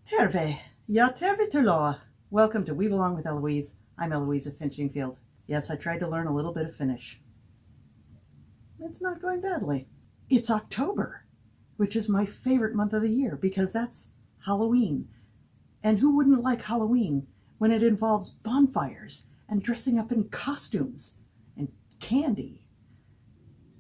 Terve, ja tervetuloa. Welcome to Weave Along with Elewys. I'm Elewys of Finchingfield. Yes, I tried to learn a little bit of Finnish. It's not going badly. It's October, which is my favorite month of the year because that's Halloween. And who wouldn't like Halloween when it involves bonfires and dressing up in costumes and candy?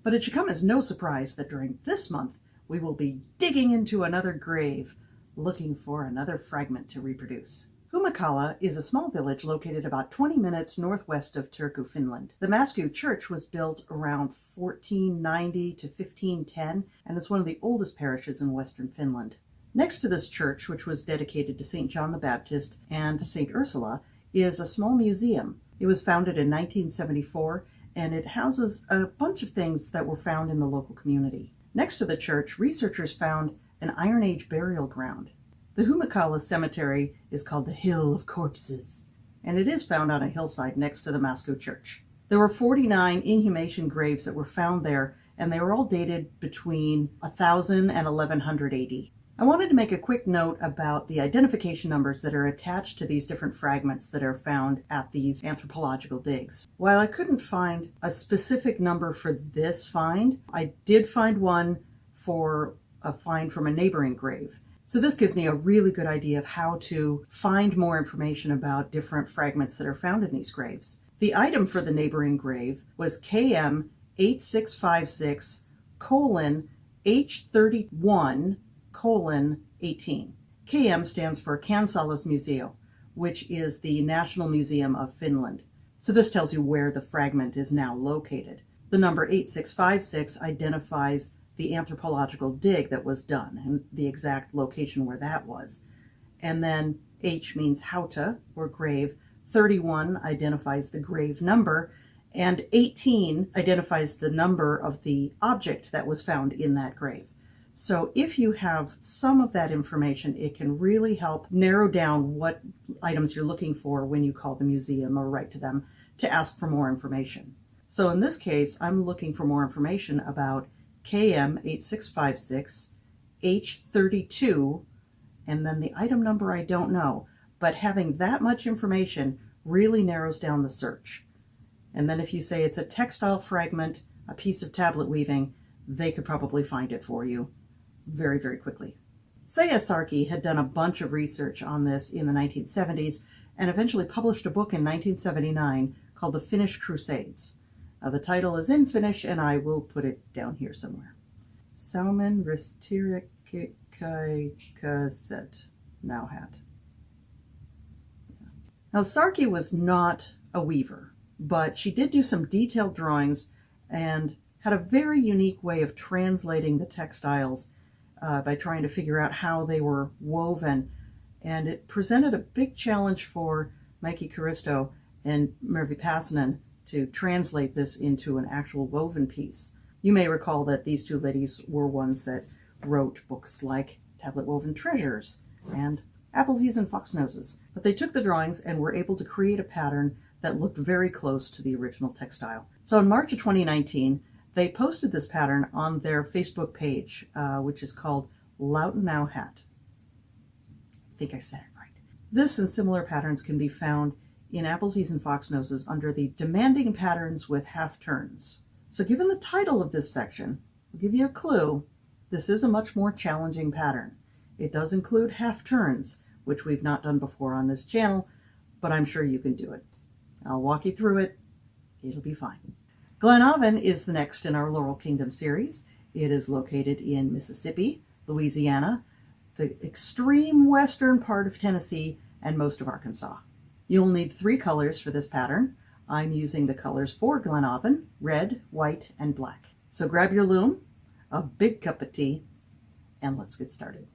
But it should come as no surprise that during this month we will be digging into another grave, looking for another fragment to reproduce. Humikkala is a small village located about 20 minutes northwest of Turku, Finland. The Masku church was built around 1490 to 1510 and is one of the oldest parishes in western Finland. Next to this church, which was dedicated to St. John the Baptist and St. Ursula, is a small museum. It was founded in 1974 and it houses a bunch of things that were found in the local community. Next to the church, researchers found an Iron Age burial ground. The Humikkala cemetery is called the Hill of Corpses, and it is found on a hillside next to the Masku church. There were 49 inhumation graves that were found there, and they were all dated between 1000 and 1100 AD. I wanted to make a quick note about the identification numbers that are attached to these different fragments that are found at these anthropological digs. While I couldn't find a specific number for this find, I did find one for a find from a neighboring grave. So this gives me a really good idea of how to find more information about different fragments that are found in these graves. The item for the neighboring grave was KM 8656 H31 18. KM stands for Kansallis Museo, which is the National Museum of Finland. So this tells you where the fragment is now located. The number 8656 identifies the anthropological dig that was done and the exact location where that was. And then H means hauta, or grave. 31 identifies the grave number, and 18 identifies the number of the object that was found in that grave. So if you have some of that information, it can really help narrow down what items you're looking for when you call the museum or write to them to ask for more information. So in this case, I'm looking for more information about KM 8656 H32, and then the item number I don't know, but having that much information really narrows down the search. And then if you say it's a textile fragment, a piece of tablet weaving, they could probably find it for you very, very quickly. Sarkki had done a bunch of research on this in the 1970s and eventually published a book in 1979 called The Finnish Crusades. The title is in Finnish, and I will put it down here somewhere. Suomen Ristiretkiaikaiset, Nauhat. Now, Sarkki was not a weaver, but she did do some detailed drawings and had a very unique way of translating the textiles by trying to figure out how they were woven. And it presented a big challenge for Mikki Karisto and Mervi Passanen to translate this into an actual woven piece. You may recall that these two ladies were ones that wrote books like Tablet Woven Treasures and Appleseas and Foxnoses. But they took the drawings and were able to create a pattern that looked very close to the original textile. So in March of 2019, they posted this pattern on their Facebook page, which is called Nauhat. I think I said it right. This and similar patterns can be found in Appleseas and Foxnoses under the Demanding Patterns with Half Turns. So given the title of this section, I'll give you a clue. This is a much more challenging pattern. It does include half turns, which we've not done before on this channel, but I'm sure you can do it. I'll walk you through it. It'll be fine. Glenavon is the next in our Laurel Kingdom series. It is located in Mississippi, Louisiana, the extreme western part of Tennessee, and most of Arkansas. You'll need 3 colors for this pattern. I'm using the colors for Glenavon: red, white, and black. So grab your loom, a big cup of tea, and let's get started.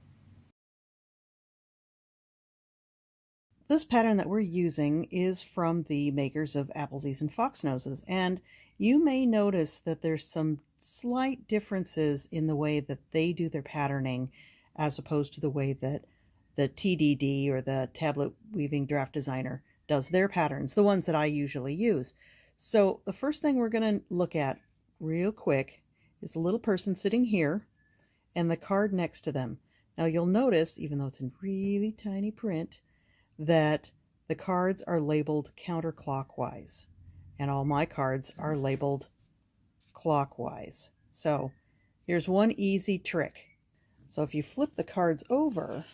This pattern that we're using is from the makers of Appleseas and Foxnoses, and you may notice that there's some slight differences in the way that they do their patterning as opposed to the way that the TDD, or the Tablet Weaving Draft Designer, does their patterns, the ones that I usually use. So the first thing we're going to look at real quick is a little person sitting here and the card next to them. Now you'll notice, even though it's in really tiny print, that the cards are labeled counterclockwise, and all my cards are labeled clockwise. So here's one easy trick. So if you flip the cards over,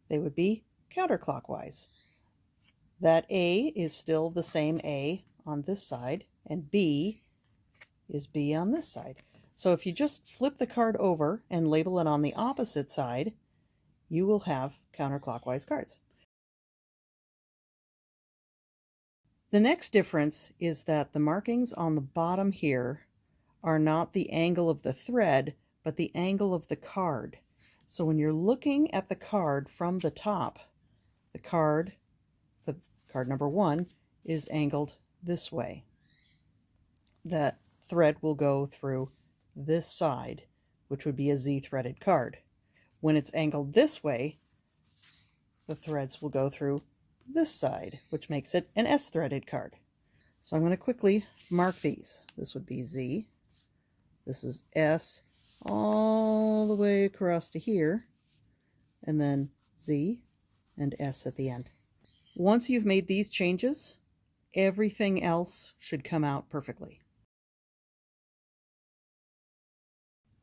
they would be counterclockwise. That A is still the same A on this side, and B is B on this side. So if you just flip the card over and label it on the opposite side, you will have counterclockwise cards. The next difference is that the markings on the bottom here are not the angle of the thread, but the angle of the card. So when you're looking at the card from the top, the card number 1, is angled this way. That thread will go through this side, which would be a Z-threaded card. When it's angled this way, the threads will go through this side, which makes it an S-threaded card. So I'm going to quickly mark these. This would be Z. This is S all the way across to here, and then Z and S at the end. Once you've made these changes, everything else should come out perfectly.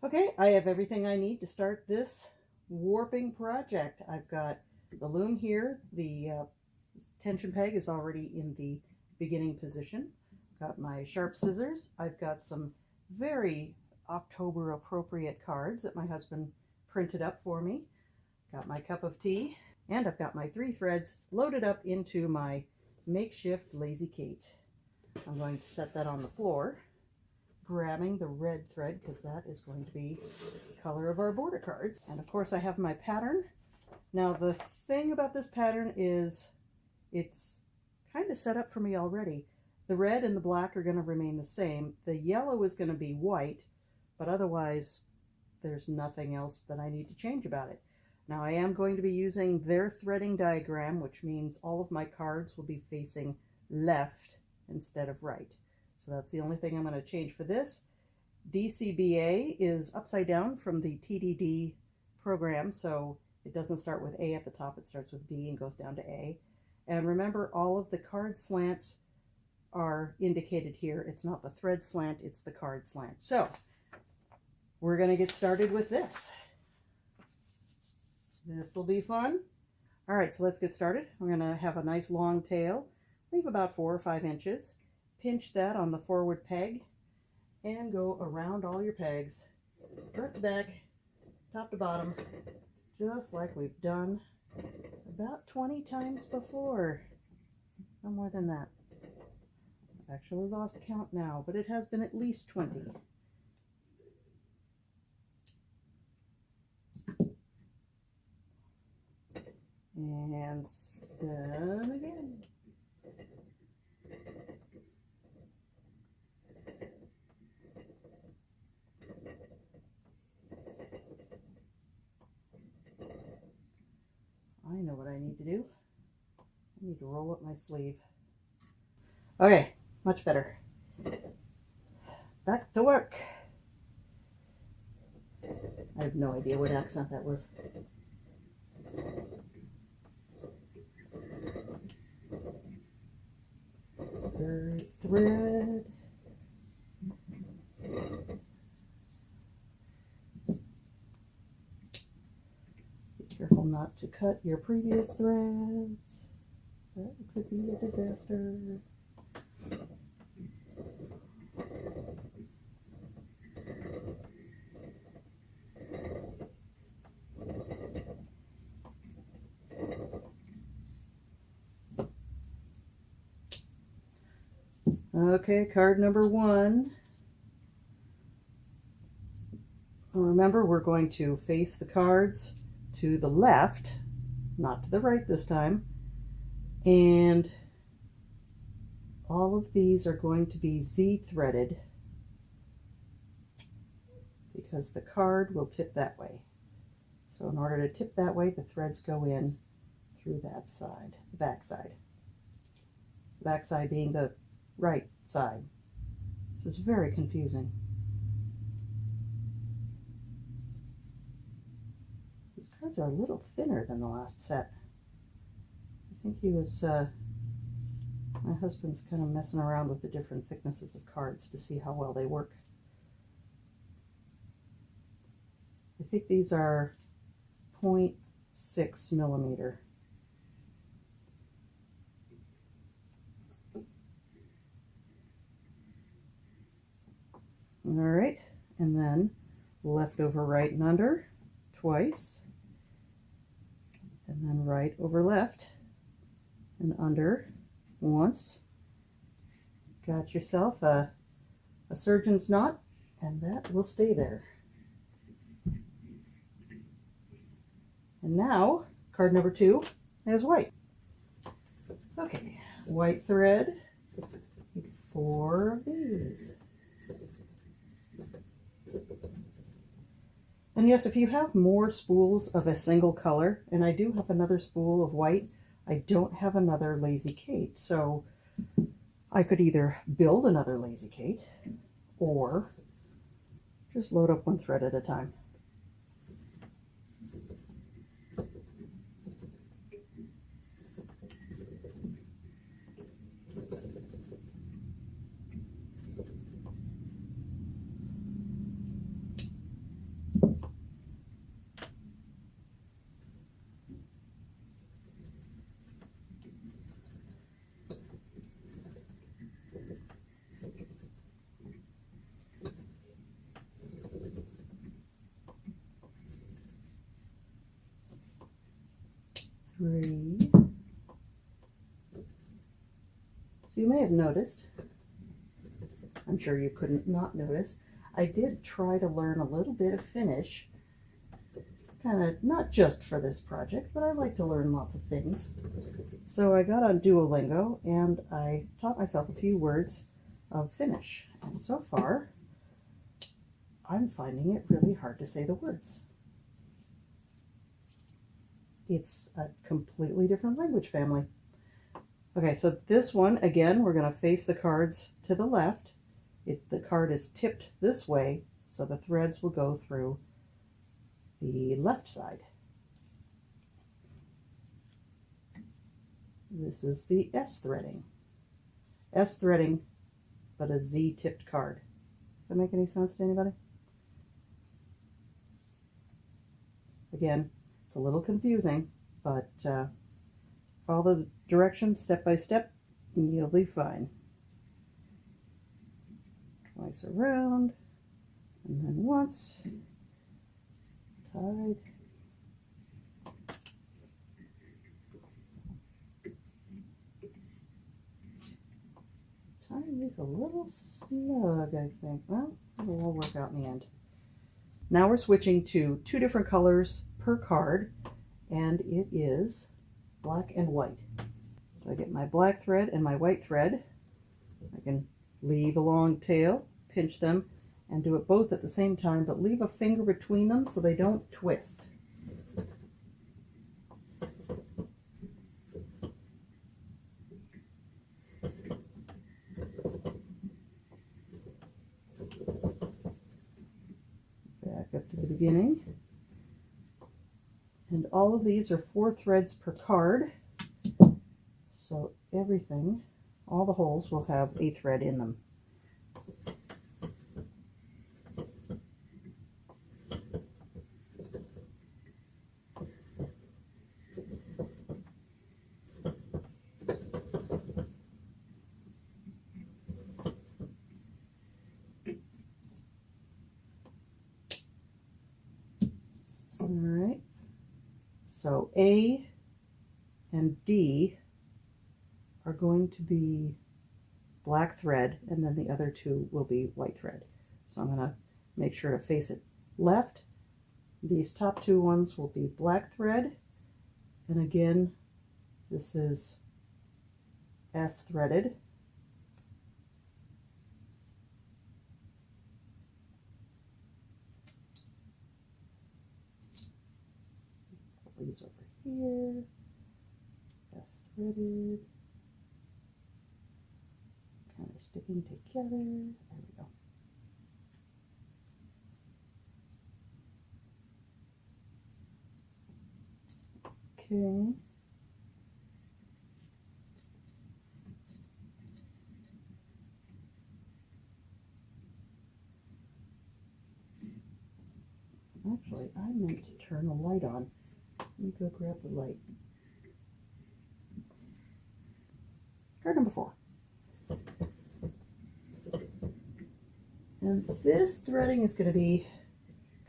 Okay, I have everything I need to start this warping project. I've got the loom here. The tension peg is already in the beginning position. Got my sharp scissors. I've got some very October appropriate cards that my husband printed up for me. Got my cup of tea, and I've got my 3 threads loaded up into my makeshift Lazy Kate. I'm going to set that on the floor, grabbing the red thread because that is going to be the color of our border cards. And of course I have my pattern. Now the thing about this pattern is it's kind of set up for me already. The red and the black are going to remain the same. The yellow is going to be white, but otherwise there's nothing else that I need to change about it. Now I am going to be using their threading diagram, which means all of my cards will be facing left instead of right. So that's the only thing I'm going to change for this. DCBA is upside down from the TDD program, so it doesn't start with A at the top, it starts with D and goes down to A. And remember, all of the card slants are indicated here. It's not the thread slant, it's the card slant. So we're going to get started with this. This will be fun. All right, so let's get started. I'm going to have a nice long tail, leave about 4 or 5 inches, pinch that on the forward peg, and go around all your pegs, front to back, top to bottom, just like we've done about 20 times before. No more than that. I've actually lost count now, but it has been at least 20. And spin again. I know what I need to do. I need to roll up my sleeve. Okay, much better. Back to work. I have no idea what accent that was. Third thread. Be careful not to cut your previous threads. That could be a disaster. Okay, card number 1. Remember, we're going to face the cards to the left, not to the right this time. And all of these are going to be Z-threaded because the card will tip that way. So in order to tip that way, the threads go in through that side, the back side. The back side being the right side. This is very confusing. cards are a little thinner than the last set. I think he was, my husband's kind of messing around with the different thicknesses of cards to see how well they work. I think these are 0.6 millimeter. All right, and then left over right and under twice, and then right over left and under once. Got yourself a surgeon's knot, and that will stay there. And now, card number 2 is white. Okay, white thread, 4 of these. And yes, if you have more spools of a single color, and I do have another spool of white, I don't have another Lazy Kate. So I could either build another Lazy Kate or just load up one thread at a time. Three. So you may have noticed, I'm sure you couldn't not notice, I did try to learn a little bit of Finnish, kind of not just for this project, but I like to learn lots of things. So I got on Duolingo and I taught myself a few words of Finnish, and so far I'm finding it really hard to say the words. It's a completely different language family. Okay, so this one, again, we're going to face the cards to the left. The card is tipped this way, so the threads will go through the left side. This is the S threading. S threading, but a Z tipped card. Does that make any sense to anybody? Again, it's a little confusing, but follow the directions step by step and you'll be fine. Twice around, and then once, tied. Tying these a little snug, I think. Well, it'll all work out in the end. Now we're switching to 2 different colors per card, and it is black and white. So I get my black thread and my white thread. I can leave a long tail, pinch them, and do it both at the same time, but leave a finger between them so they don't twist. Back up to the beginning. And all of these are 4 threads per card. So everything, all the holes will have a thread in them. All right. So A and D are going to be black thread, and then the other 2 will be white thread. So I'm going to make sure to face it left. These top 2 ones will be black thread, and again, this is S threaded. Put these over here, S threaded. Kind of sticking together. There we go. Okay. Actually, I meant to turn the light on. Let me go grab the light. Card number 4. And this threading is going to be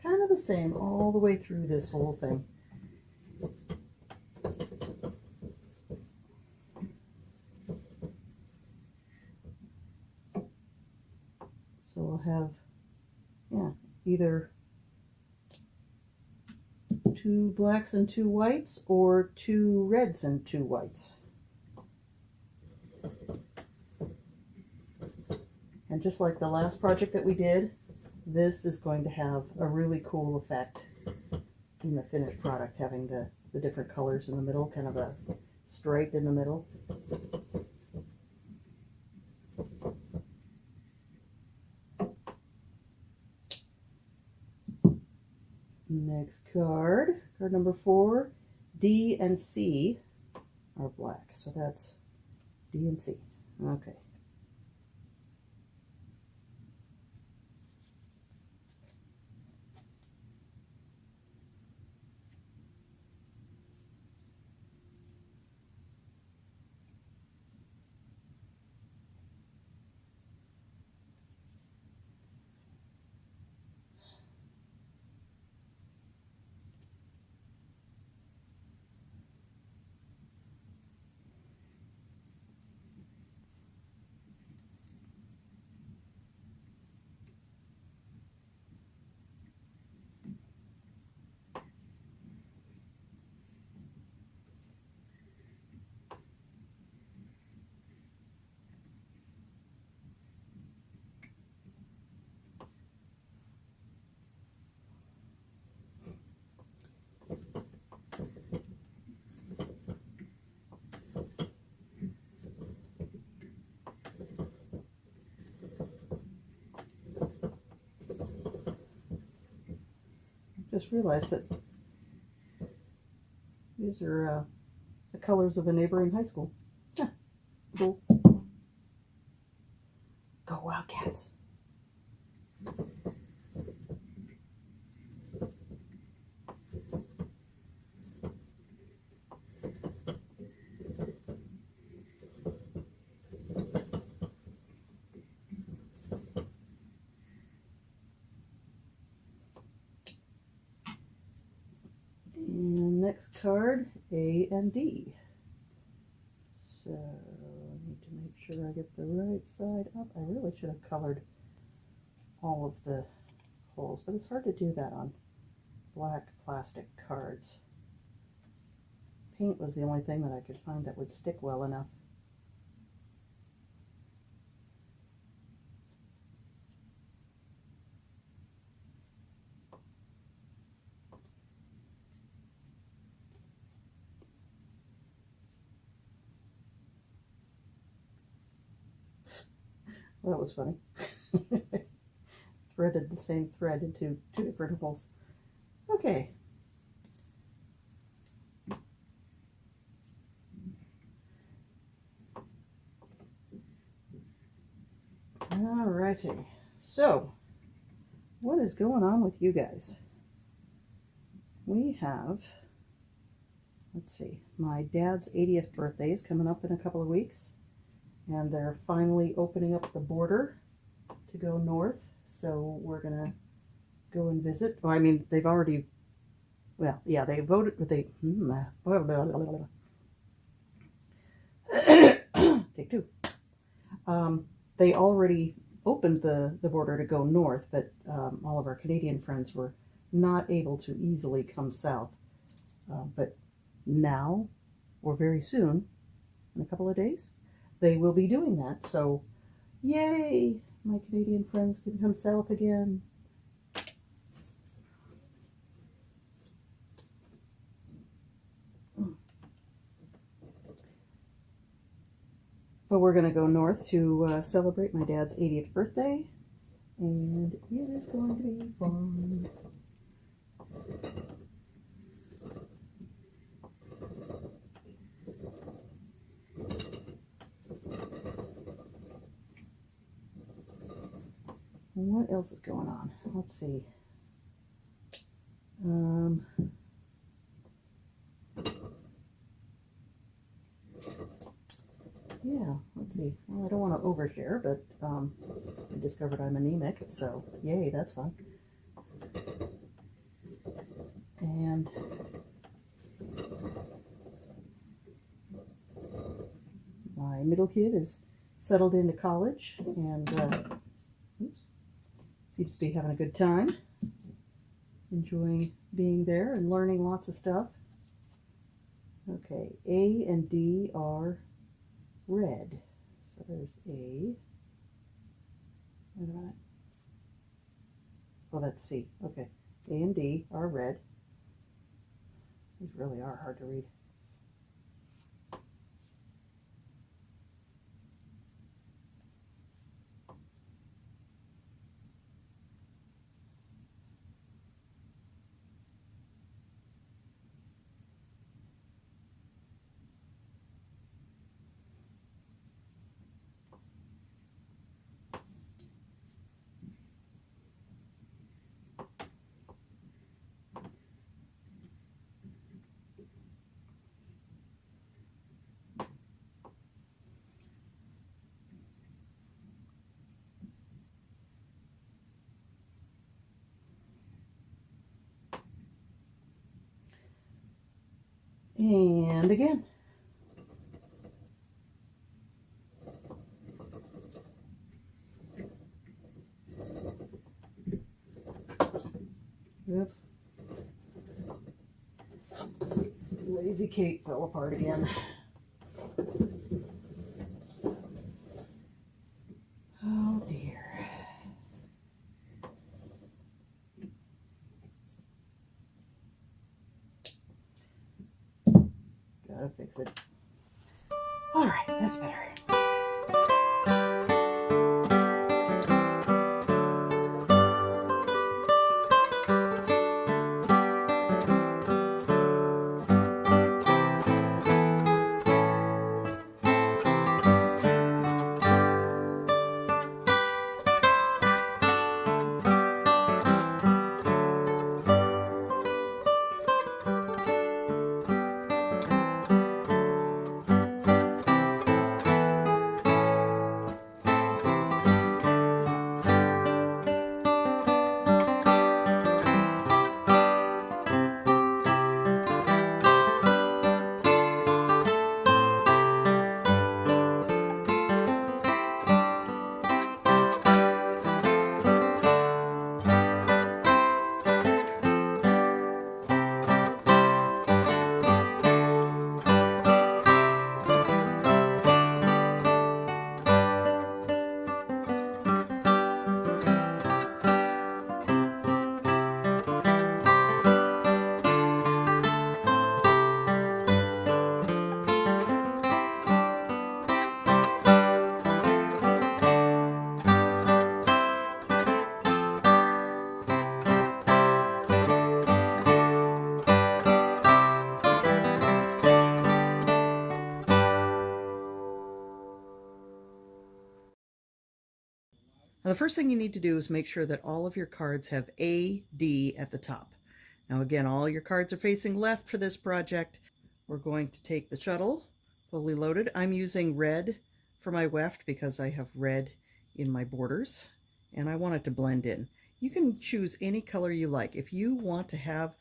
kind of the same all the way through this whole thing. So we'll have, either 2 blacks and 2 whites, or 2 reds and 2 whites. And just like the last project that we did, this is going to have a really cool effect in the finished product, having the different colors in the middle, kind of a stripe in the middle. Next card, card number 4, D and C are black. So that's D and C. Okay. Just realized that these are the colors of a neighboring high school. Huh. Cool. Go Wildcats. Next card, A and D. So I need to make sure I get the right side up. I really should have colored all of the holes, but it's hard to do that on black plastic cards. Paint was the only thing that I could find that would stick well enough. Well, that was funny. Threaded the same thread into 2 different holes. Okay. Alrighty. So, what is going on with you guys? We have, let's see, my dad's 80th birthday is coming up in a couple of weeks. And they're finally opening up the border to go north. So we're going to go and visit. Well, I mean, they've already, well, yeah, they voted, take 2. They already opened the border to go north, but all of our Canadian friends were not able to easily come south. But now, or very soon, in a couple of days, they will be doing that. So, yay! My Canadian friends can come south again. But we're going to go north to celebrate my dad's 80th birthday. And it is going to be fun. what else is going on? Let's see. Yeah, let's see. Well, I don't want to overshare, but I discovered I'm anemic, so yay, that's fun. And my middle kid is settled into college and seems to be having a good time, enjoying being there and learning lots of stuff. Okay, A and D are red. So there's A. Wait a minute. Oh, that's C. Okay. A and D are red. These really are hard to read. And again. Oops. Lazy Kate fell apart again. Oh dear. Gotta fix it. All right, that's better. Now, the first thing you need to do is make sure that all of your cards have A, D at the top. Now again, all your cards are facing left for this project. We're going to take the shuttle, fully loaded. I'm using red for my weft because I have red in my borders and I want it to blend in. You can choose any color you like. If you want to have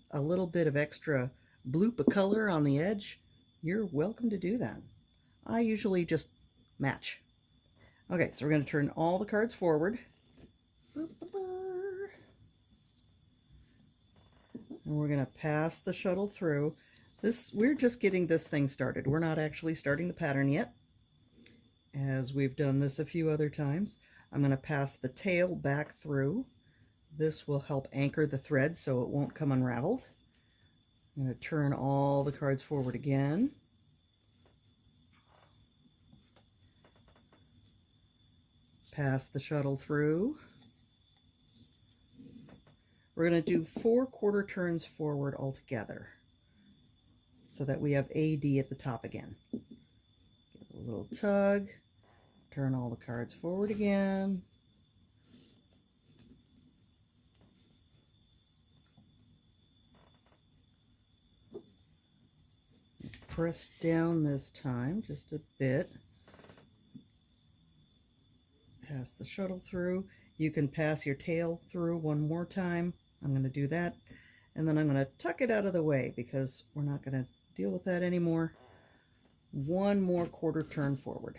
a little bit of extra bloop of color on the edge, you're welcome to do that. I usually just match. Okay, so we're going to turn all the cards forward. And we're going to pass the shuttle through. We're just getting this thing started. We're not actually starting the pattern yet, as we've done this a few other times. I'm going to pass the tail back through. This will help anchor the thread so it won't come unraveled. I'm going to turn all the cards forward again. Pass the shuttle through. We're going to do 4 quarter turns forward altogether so that we have AD at the top again. Give a little tug, turn all the cards forward again, press down this time just a bit. Pass the shuttle through. You can pass your tail through one more time. I'm going to do that. And then I'm going to tuck it out of the way because we're not going to deal with that anymore. One more quarter turn forward.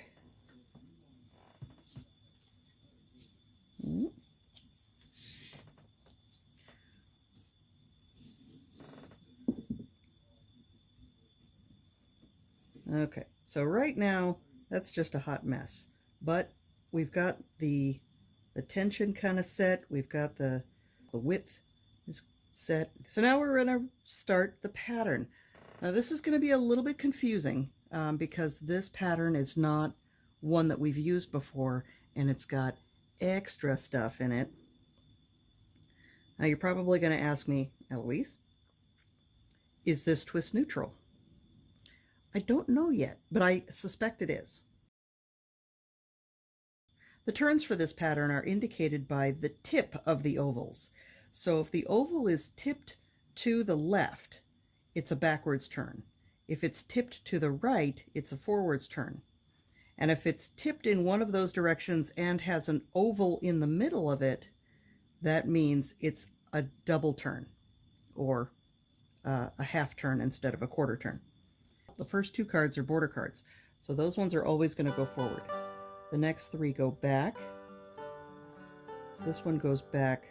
Okay, so right now that's just a hot mess, but we've got the tension kind of set. We've got the width is set. So now we're going to start the pattern. Now this is going to be a little bit confusing because this pattern is not one that we've used before, and it's got extra stuff in it. Now you're probably going to ask me, Elewys, is this twist neutral? I don't know yet, but I suspect it is. The turns for this pattern are indicated by the tip of the ovals. So if the oval is tipped to the left, it's a backwards turn. If it's tipped to the right, it's a forwards turn. And if it's tipped in one of those directions and has an oval in the middle of it, that means it's a double turn, or a half turn instead of a quarter turn. The first two cards are border cards, so those ones are always going to go forward. The next three go back. This one goes back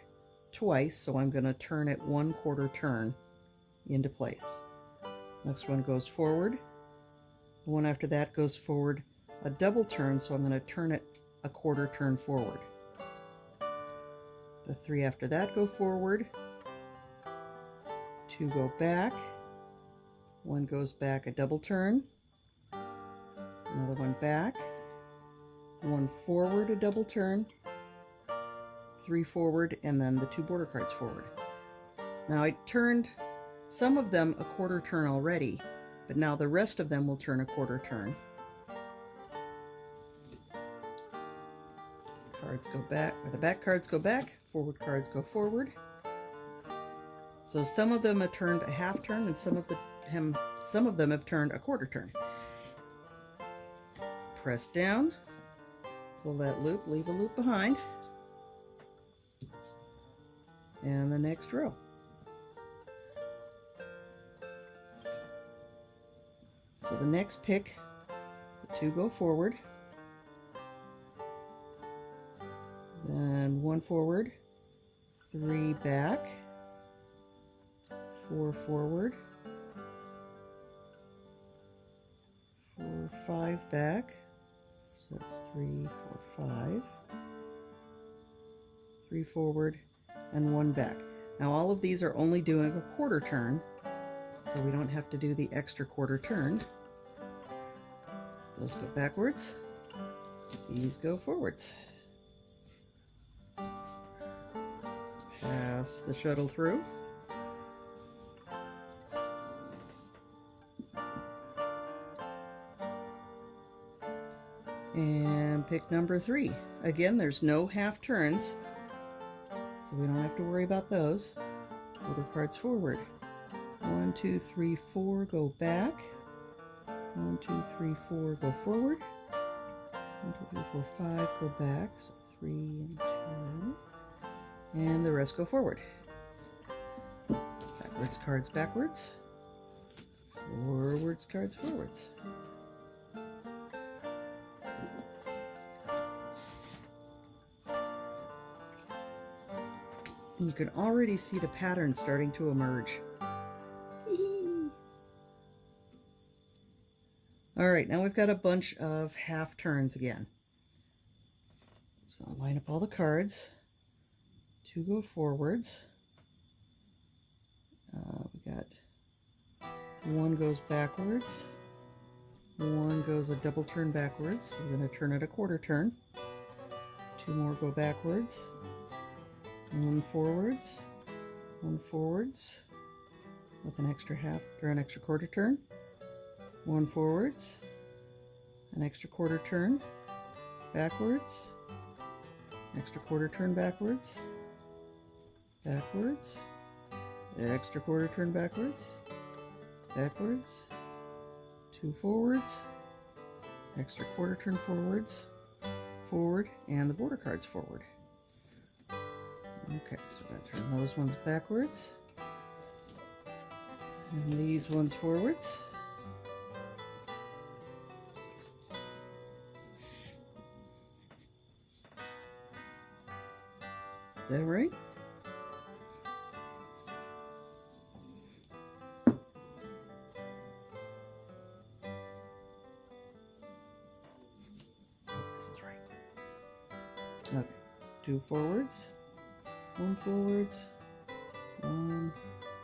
twice, so I'm going to turn it 1/4 turn into place. Next one goes forward. The one after that goes forward a double turn, so I'm going to turn it 1/4 turn forward. The three after that go forward. Two go back. One goes back a double turn, another one back, one forward a double turn, three forward, and then the two border cards forward. Now I turned some of them 1/4 turn already, but now the rest of them will turn 1/4 turn. Cards go back, or the back cards go back, forward cards go forward. So some of them have turned a half turn, and some of them have turned 1/4 turn. Press down, pull that loop, leave a loop behind, and the next row. So the next pick, the two go forward, then one forward, three back, four forward, 4, 5 back, so that's 3, 4, 5, 3 forward, and 1 back. Now all of these are only doing 1/4 turn, so we don't have to do the extra 1/4 turn. Those go backwards, these go forwards. Pass the shuttle through. And pick number 3. Again, there's no half turns, so we don't have to worry about those. Border cards forward. 1, 2, 3, 4 go back. 1, 2, 3, 4 go forward. 1, 2, 3, 4, 5 go back. So 3 and 2. And the rest go forward. Backwards cards backwards. Forwards cards forwards. And you can already see the pattern starting to emerge. All right, now we've got a bunch of half turns again. So I'll line up all the cards. 2 go forwards. We got 1 goes backwards. 1 goes a double turn backwards. So we're going to turn it 1/4 turn. 2 more go backwards. 1 forwards, 1 forwards, with an extra half or an extra 1/4 turn. 1 forwards, an extra 1/4 turn, backwards, extra 1/4 turn backwards, backwards, extra 1/4 turn backwards, backwards, 2 forwards, extra quarter turn forwards, forward, and the border cards forward. Okay, so I'm going to turn those ones backwards, and these ones forwards. Is that right? This is right. Okay, 2 forwards, 1 forwards, 1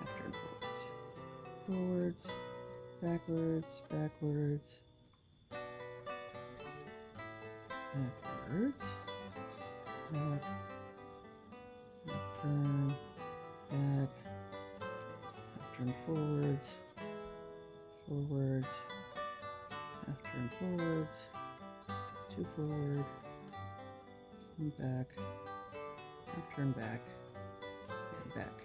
half turn forwards, forwards, backwards, backwards, backwards, back, half turn, back, half turn forwards, forwards, half turn forwards, 2 forward, 1 back, half turn back, and back.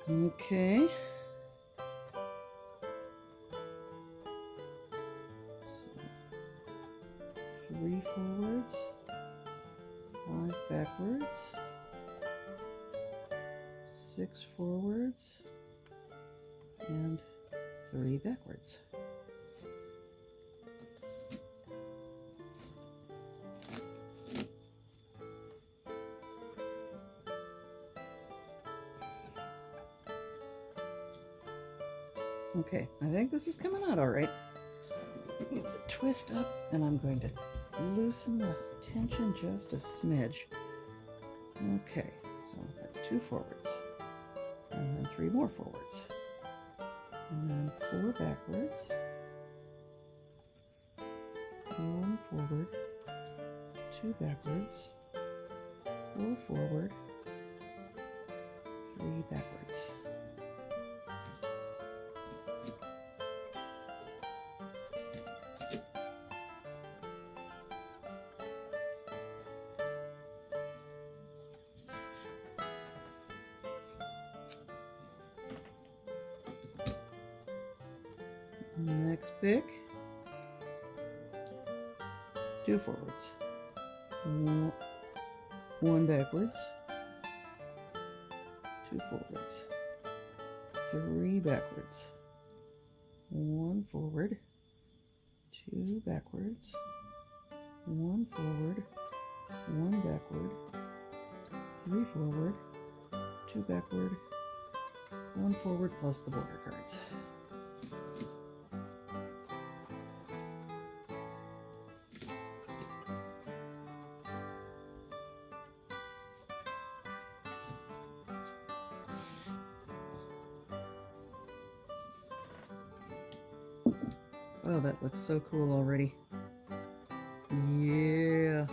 Okay. So 3 forwards, 5 backwards, 6 forwards, and 3 backwards. Okay, I think this is coming out all right. Move the twist up, and I'm going to loosen the tension just a smidge. Okay, so I've got 2 forwards, and then 3 more forwards, and then 4 backwards, 1 forward, 2 backwards, 4 forward, 3 backwards. Next pick, 2 forwards, 1 backwards, 2 forwards, 3 backwards, 1 forward, 2 backwards, 1 forward, 1 backward, 3 forward, 2 backward, 1 forward plus the border cards. Oh, that looks so cool already. Yeah.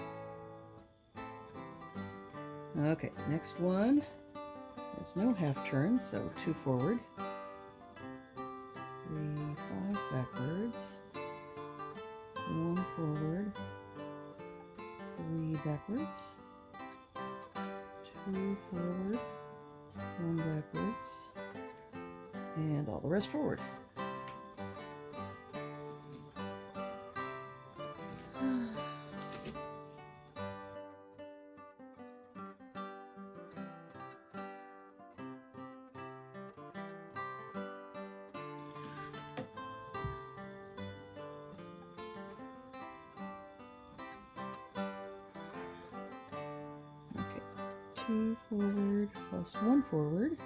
Okay, next one. There's no half turns, so 2 forward, 3, 5 backwards, 1 forward, 3 backwards, 2 forward, 1 backwards, and all the rest forward. Okay, 2 forward plus 1 forward,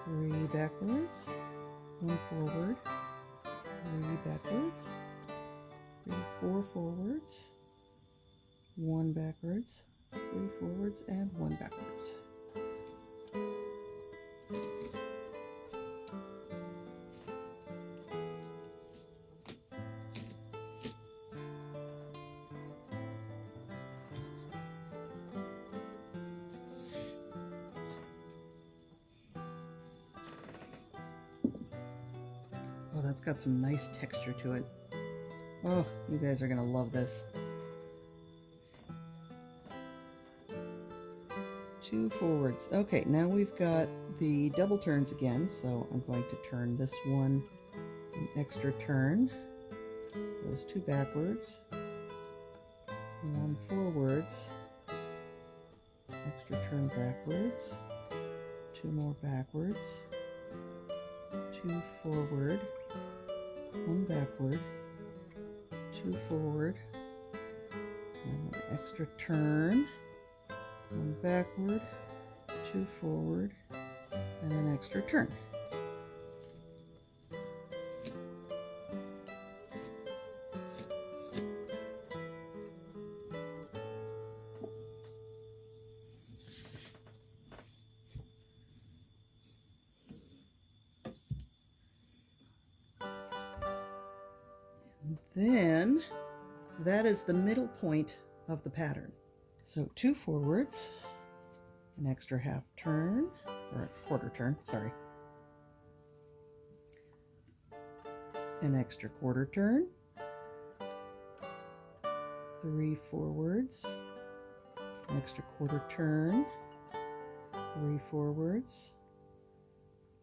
3 backwards, 1 forward, 3 backwards, 3, 4 forwards, 1 backwards, 3 forwards, and 1 backwards. Oh, that's got some nice texture to it. Oh, you guys are going to love this. 2 forwards. Okay, now we've got the double turns again, so I'm going to turn this one an extra turn. Those 2 backwards. 1 forwards. Extra turn backwards. 2 more backwards. 2 forward. 1 backward. 2 forward. And an extra turn. 1 backward. 2 forward. And an extra turn. Then that is the middle point of the pattern. So 2 forwards, an extra half turn, or a quarter turn, sorry. An extra quarter turn, 3 forwards, an extra quarter turn, 3 forwards,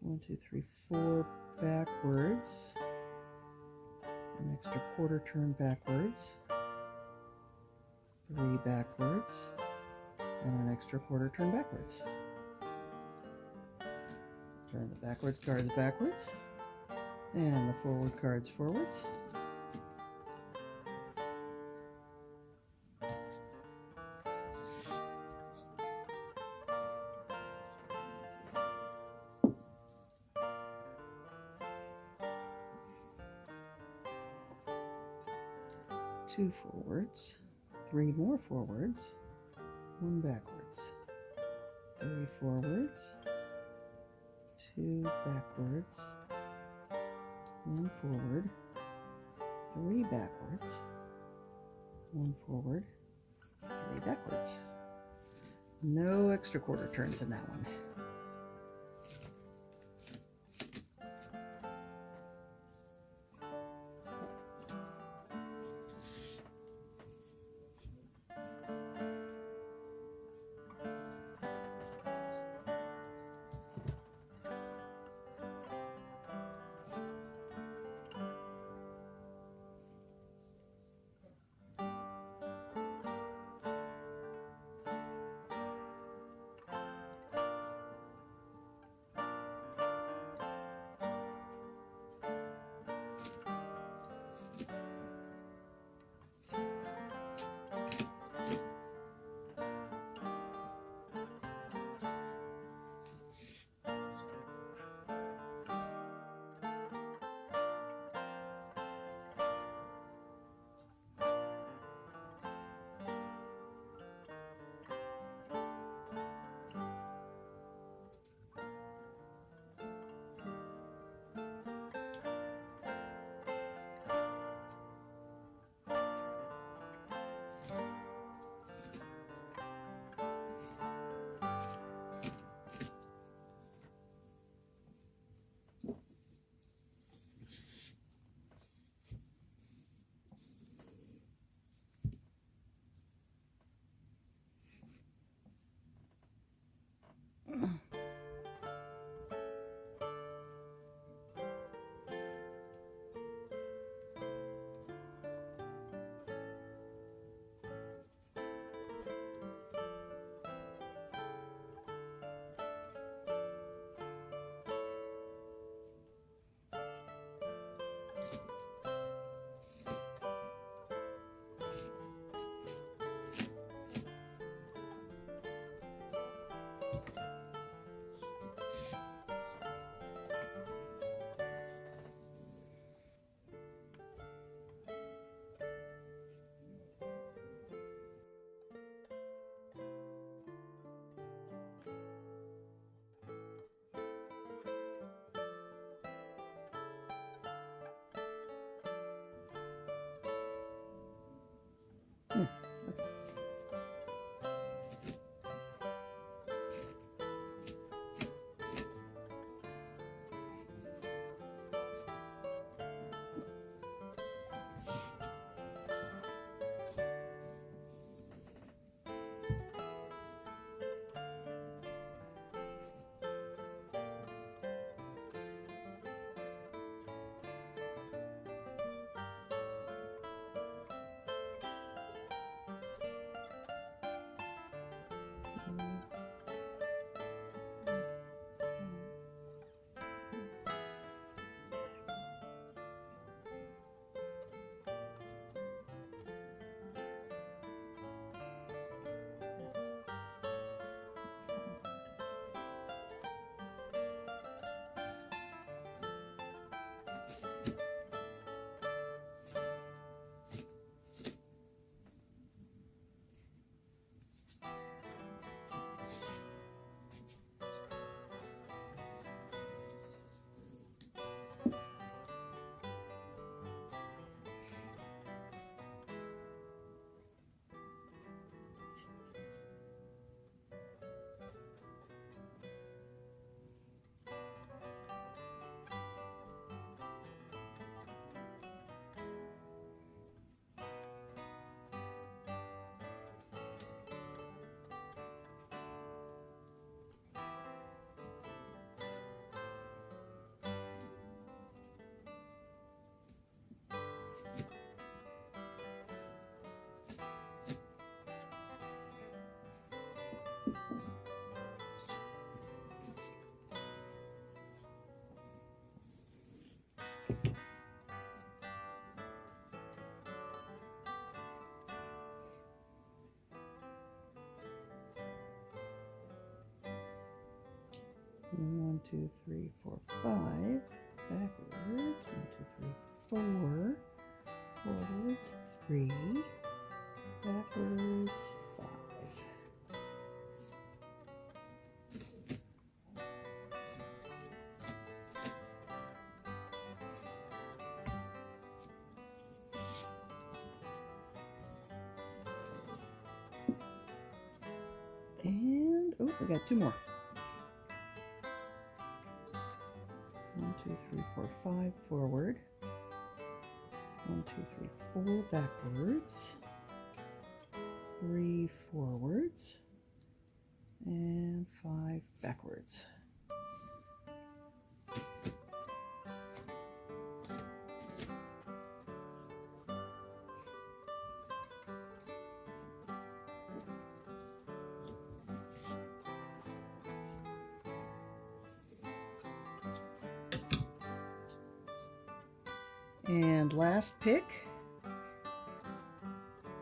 1, 2, 3, 4 backwards, an extra quarter turn backwards, 3 backwards, and an extra quarter turn backwards. Turn the backwards cards backwards, and the forward cards forwards. Two forwards, 3 more forwards, 1 backwards, 3 forwards, 2 backwards, 1 forward, 3 backwards, 1 forward, 3 backwards. No extra quarter turns in that one. Okay. 1, 2, 3, 4, 5. Backwards. 1, 2, 3, 4. Forwards. 3. Backwards. 5. And, oh, we got 2 more. 1, 2, 3, 4, 5 forward. 1, 2, 3, 4 backwards. 3 forwards. And 5 backwards. And last pick.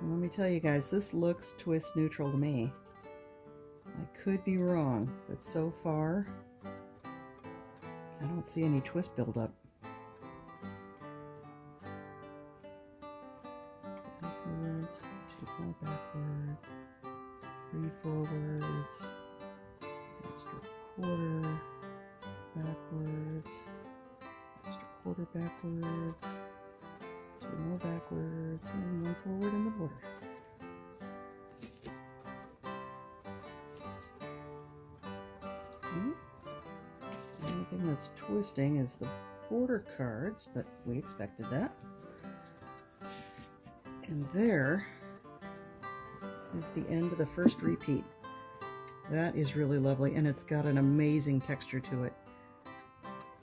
Let me tell you guys, this looks twist neutral to me. I could be wrong, but so far I don't see any twist buildup. Backwards, 2 more backwards, 3 forwards, extra quarter backwards, extra quarter backwards, 2 more backwards, and 1 forward in the border. The only thing that's twisting is the border cards, but we expected that. And there is the end of the first repeat. That is really lovely, and it's got an amazing texture to it.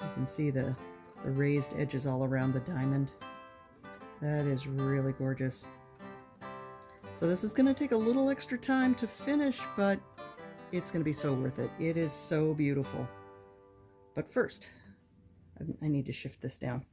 You can see the raised edges all around the diamond. That is really gorgeous. So this is going to take a little extra time to finish, but it's going to be so worth it. It is so beautiful. But first, I need to shift this down.